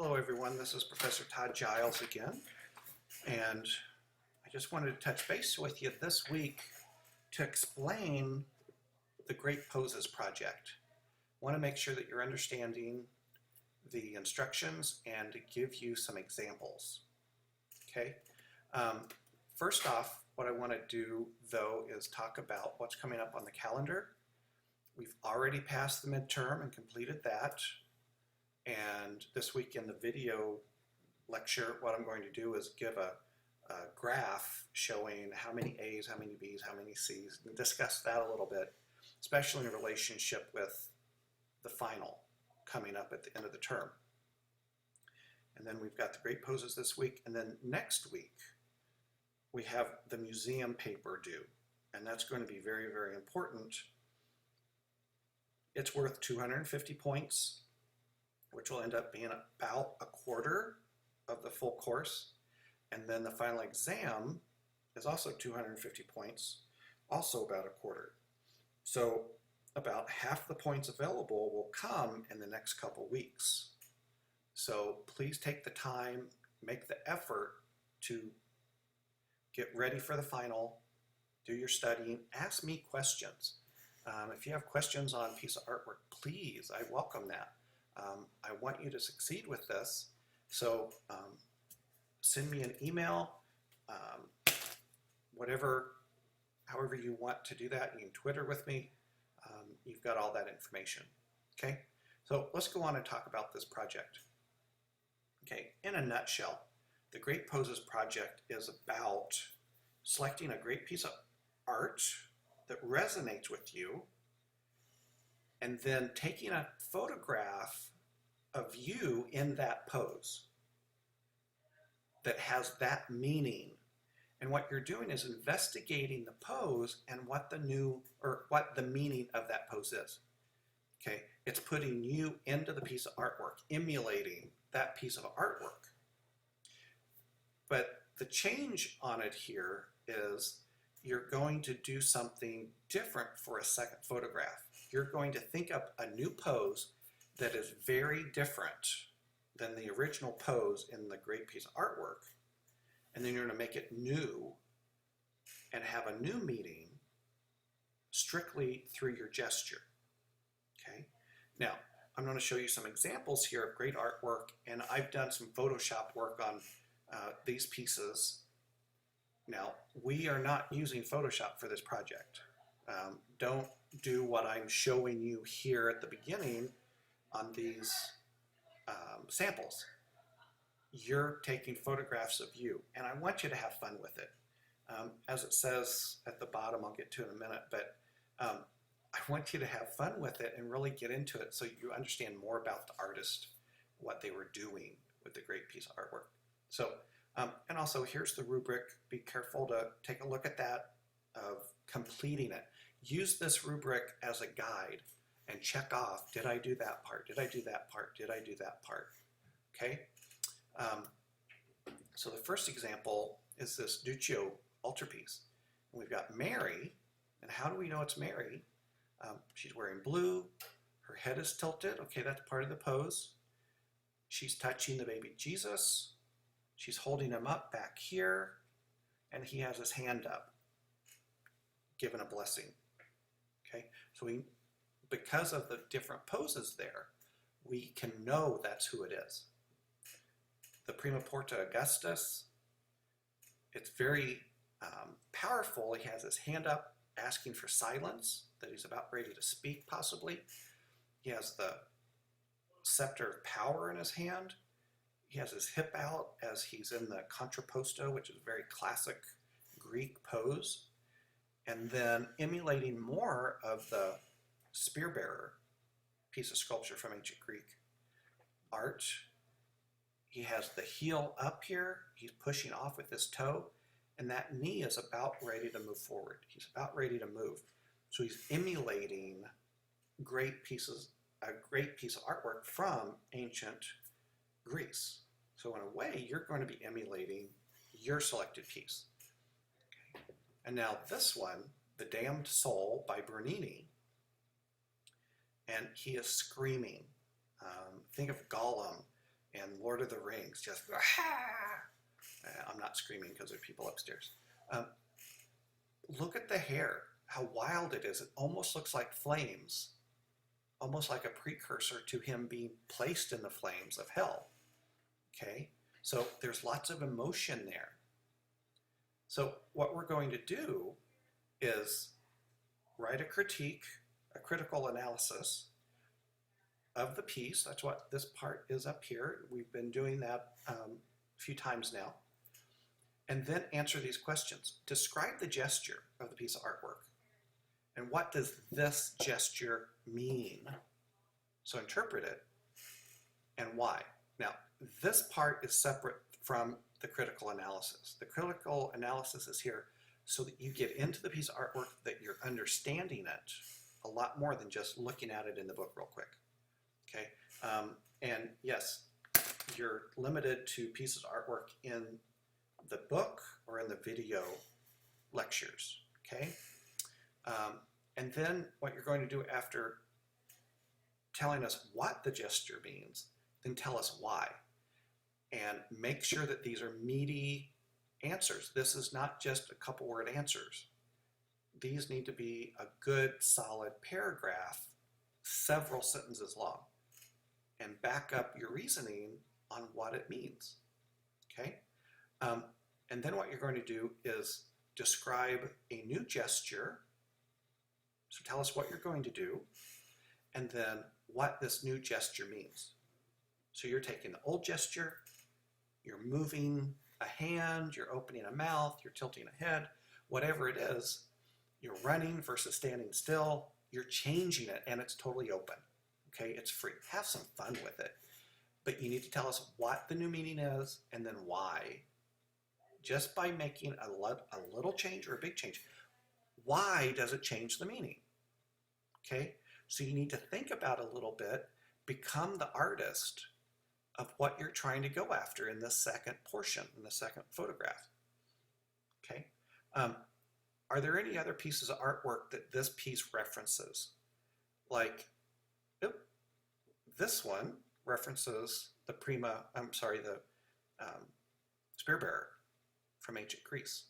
Hello everyone, this is Professor Todd Giles again, and I just wanted to touch base with you this week to explain the Great Poses project. I want to make sure that you're understanding the instructions and to give you some examples. Okay. First off, what I want to do though is talk about what's coming up on the calendar. We've already passed the midterm and completed that. And this week in the video lecture, what I'm going to do is give a graph showing how many A's, how many B's, how many C's, and discuss that a little bit, especially in relationship with the final coming up at the end of the term. And then we've got the Great Poses this week, and then next week we have the museum paper due, and that's going to be very, very important. It's worth 250 points. Which will end up being about a quarter of the full course. And then the final exam is also 250 points, also about a quarter. So about half the points available will come in the next couple weeks. So please take the time, make the effort to get ready for the final, do your studying, ask me questions. If you have questions on a piece of artwork, please, I welcome that. I want you to succeed with this, so send me an email, however you want to do that. You can Twitter with me. You've got all that information. Okay, so let's go on and talk about this project. Okay, in a nutshell, the Great Poses project is about selecting a great piece of art that resonates with you, and then taking a photograph of you in that pose that has that meaning. And what you're doing is investigating the pose and what the meaning of that pose is. Okay, it's putting you into the piece of artwork, emulating that piece of artwork. But the change on it here is you're going to do something different for a second photograph. You're going to think up a new pose that is very different than the original pose in the great piece of artwork, and then you're going to make it new and have a new meaning strictly through your gesture. Okay. Now, I'm going to show you some examples here of great artwork, and I've done some Photoshop work on these pieces. Now, we are not using Photoshop for this project. Don't do what I'm showing you here at the beginning on these samples. You're taking photographs of you, and I want you to have fun with it. As it says at the bottom, I'll get to in a minute, but I want you to have fun with it and really get into it so you understand more about the artist, what they were doing with the great piece of artwork. So, and also here's the rubric. Be careful to take a look at that, of completing it. Use this rubric as a guide and check off, did I do that part? Did I do that part? Did I do that part? Okay? So the first example is this Duccio altarpiece. And we've got Mary, and how do we know it's Mary? She's wearing blue, her head is tilted, okay, that's part of the pose. She's touching the baby Jesus, she's holding him up back here, and he has his hand up, given a blessing. Okay, so because of the different poses there, we can know that's who it is. The Prima Porta Augustus, it's very powerful. He has his hand up asking for silence, that he's about ready to speak possibly. He has the scepter of power in his hand. He has his hip out as he's in the contrapposto, which is a very classic Greek pose. And then emulating more of the spear bearer piece of sculpture from ancient Greek art. He has the heel up here, he's pushing off with his toe, and that knee is about ready to move forward. He's about ready to move. So he's emulating a great piece of artwork from ancient Greece. So in a way, you're going to be emulating your selected piece. Okay. And now this one, The Damned Soul by Bernini, and he is screaming. Think of Gollum and Lord of the Rings, just I'm not screaming because there are people upstairs. Look at the hair, how wild it is. It almost looks like flames, almost like a precursor to him being placed in the flames of hell. Okay, so there's lots of emotion there. So what we're going to do is write a critique, a critical analysis of the piece. That's what this part is up here. We've been doing that a few times now. And then answer these questions. Describe the gesture of the piece of artwork. And what does this gesture mean? So interpret it and why. Now, this part is separate from the critical analysis. The critical analysis is here so that you get into the piece of artwork, that you're understanding it a lot more than just looking at it in the book real quick. Okay, and yes, you're limited to pieces of artwork in the book or in the video lectures. Okay, and then what you're going to do after telling us what the gesture means, then tell us why. And make sure that these are meaty answers. This is not just a couple word answers. These need to be a good solid paragraph, several sentences long, and back up your reasoning on what it means. Okay? And then what you're going to do is describe a new gesture. So tell us what you're going to do, and then what this new gesture means. So you're taking the old gesture, you're moving a hand, you're opening a mouth, you're tilting a head, whatever it is, you're running versus standing still, you're changing it, and it's totally open. Okay, it's free. Have some fun with it. But you need to tell us what the new meaning is and then why. Just by making a little change or a big change, why does it change the meaning? Okay, so you need to think about it a little bit, become the artist of what you're trying to go after in this second portion, in the second photograph. Okay, are there any other pieces of artwork that this piece references? Like, this one references the spear bearer from ancient Greece.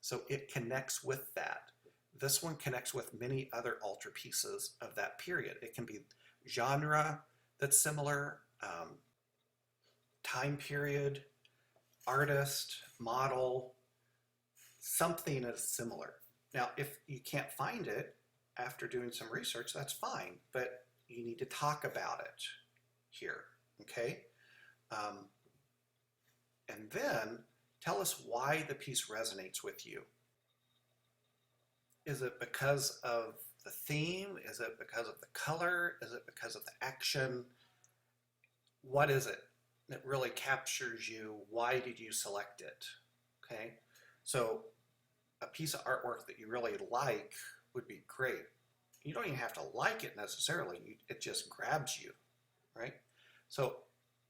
So it connects with that. This one connects with many other altar pieces of that period. It can be genre that's similar, time period, artist, model, something that's similar. Now, if you can't find it after doing some research, that's fine, but you need to talk about it here, okay? And then tell us why the piece resonates with you. Is it because of the theme? Is it because of the color? Is it because of the action? What is it that really captures you? Why did you select it? Okay, so a piece of artwork that you really like would be great. You don't even have to like it necessarily. It just grabs you, right? So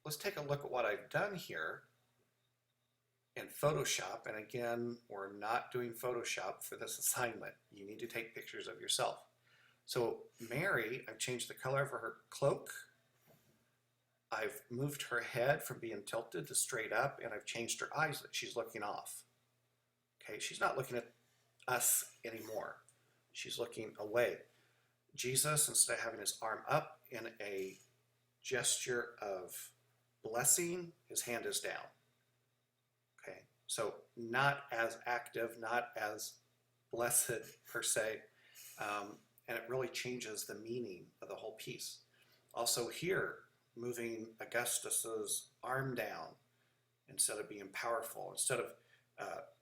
let's take a look at what I've done here in Photoshop. And again, we're not doing Photoshop for this assignment. You need to take pictures of yourself. So Mary, I've changed the color of her cloak. I've moved her head from being tilted to straight up, and I've changed her eyes that she's looking off. Okay, she's not looking at us anymore. She's looking away. Jesus, instead of having his arm up in a gesture of blessing, his hand is down. Okay, so not as active, not as blessed per se, and it really changes the meaning of the whole piece. Also here, moving Augustus's arm down instead of being powerful, instead of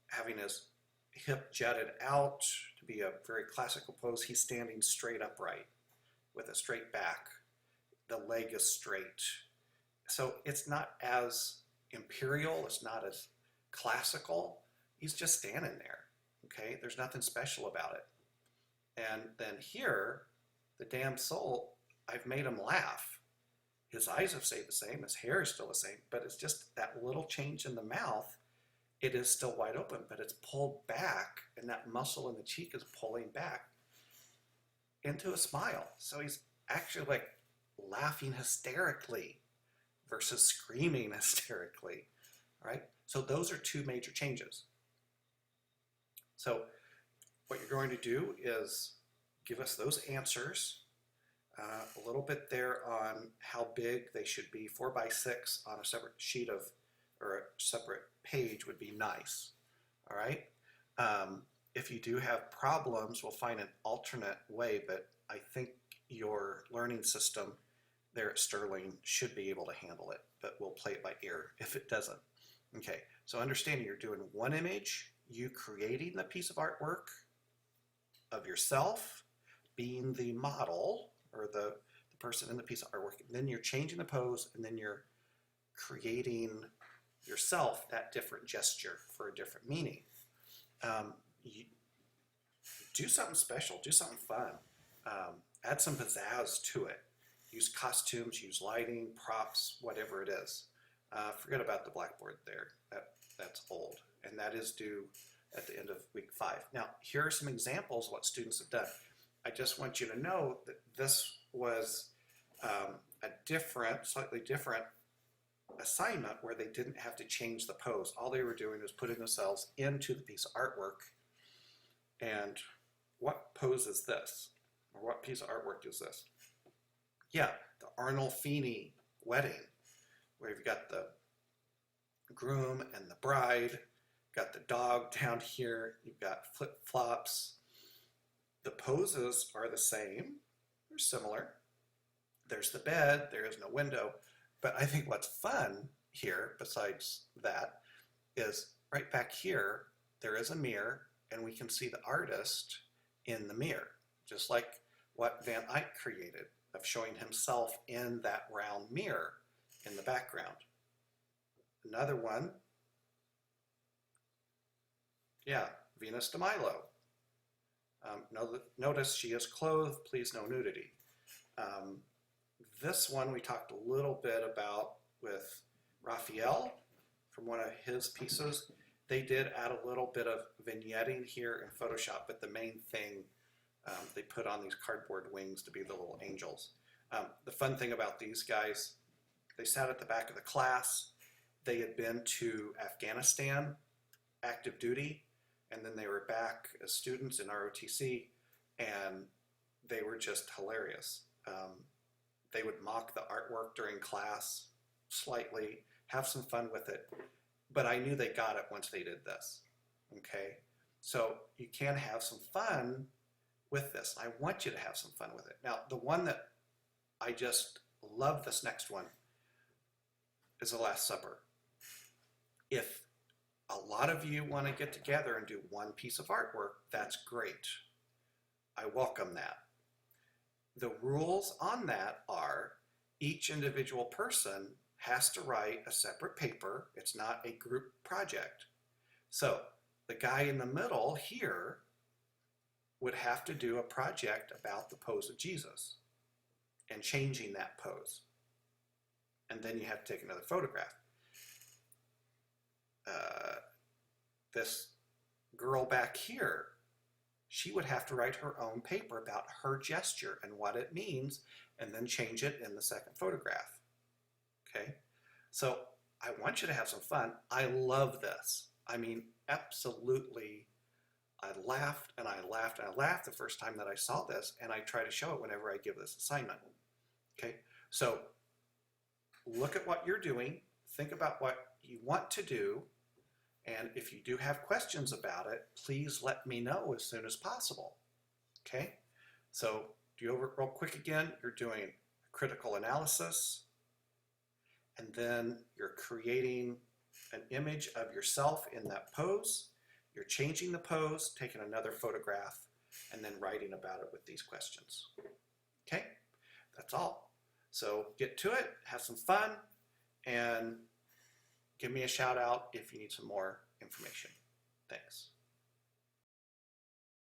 having his hip jutted out to be a very classical pose, he's standing straight upright with a straight back. The leg is straight. So it's not as imperial, it's not as classical. He's just standing there, okay? There's nothing special about it. And then here, the damn soul, I've made him laugh. His eyes have stayed the same, his hair is still the same, but it's just that little change in the mouth. It is still wide open, but it's pulled back, and that muscle in the cheek is pulling back into a smile. So he's actually like laughing hysterically versus screaming hysterically, right? So those are two major changes. So what you're going to do is give us those answers, a little bit there on how big they should be. 4x6 on a separate sheet of, or a separate page would be nice, all right? If you do have problems, we'll find an alternate way, but I think your learning system there at Sterling should be able to handle it, but we'll play it by ear if it doesn't. Okay, so understanding you're doing one image, you creating the piece of artwork of yourself, being the model or the person in the piece of artwork, and then you're changing the pose, and then you're creating yourself that different gesture for a different meaning. You do something special, do something fun, add some pizzazz to it. Use costumes, use lighting, props, whatever it is. Forget about the blackboard there. That's old, and that is due at the end of week 5. Now, here are some examples of what students have done. I just want you to know that this was a different, slightly different assignment where they didn't have to change the pose. All they were doing was putting themselves into the piece of artwork. And what pose is this? Or what piece of artwork is this? Yeah, the Arnolfini wedding, where you've got the groom and the bride, got the dog down here, you've got flip-flops. The poses are the same, they're similar. There's the bed, there is no window, but I think what's fun here, besides that, is right back here, there is a mirror, and we can see the artist in the mirror, just like what Van Eyck created, of showing himself in that round mirror in the background. Another one, yeah, Venus de Milo. Notice she is clothed, please no nudity. This one we talked a little bit about with Raphael from one of his pieces. They did add a little bit of vignetting here in Photoshop, but the main thing, they put on these cardboard wings to be the little angels. The fun thing about these guys, they sat at the back of the class. They had been to Afghanistan, active duty, and then they were back as students in ROTC, and they were just hilarious. They would mock the artwork during class slightly, have some fun with it, but I knew they got it once they did this, okay? So you can have some fun with this. I want you to have some fun with it. Now, the one that I just love, this next one, is the Last Supper. If a lot of you want to get together and do one piece of artwork, that's great. I welcome that. The rules on that are each individual person has to write a separate paper. It's not a group project. So the guy in the middle here would have to do a project about the pose of Jesus and changing that pose. And then you have to take another photograph. This girl back here, she would have to write her own paper about her gesture and what it means, and then change it in the second photograph. Okay? So I want you to have some fun. I love this. I mean, absolutely. I laughed and I laughed and I laughed the first time that I saw this, and I try to show it whenever I give this assignment. Okay? So look at what you're doing. Think about what you want to do. And if you do have questions about it, please let me know as soon as possible. Okay? So do you over real quick again? You're doing critical analysis, and then you're creating an image of yourself in that pose. You're changing the pose, taking another photograph, and then writing about it with these questions. Okay? That's all. So get to it, have some fun, and give me a shout out if you need some more information. Thanks.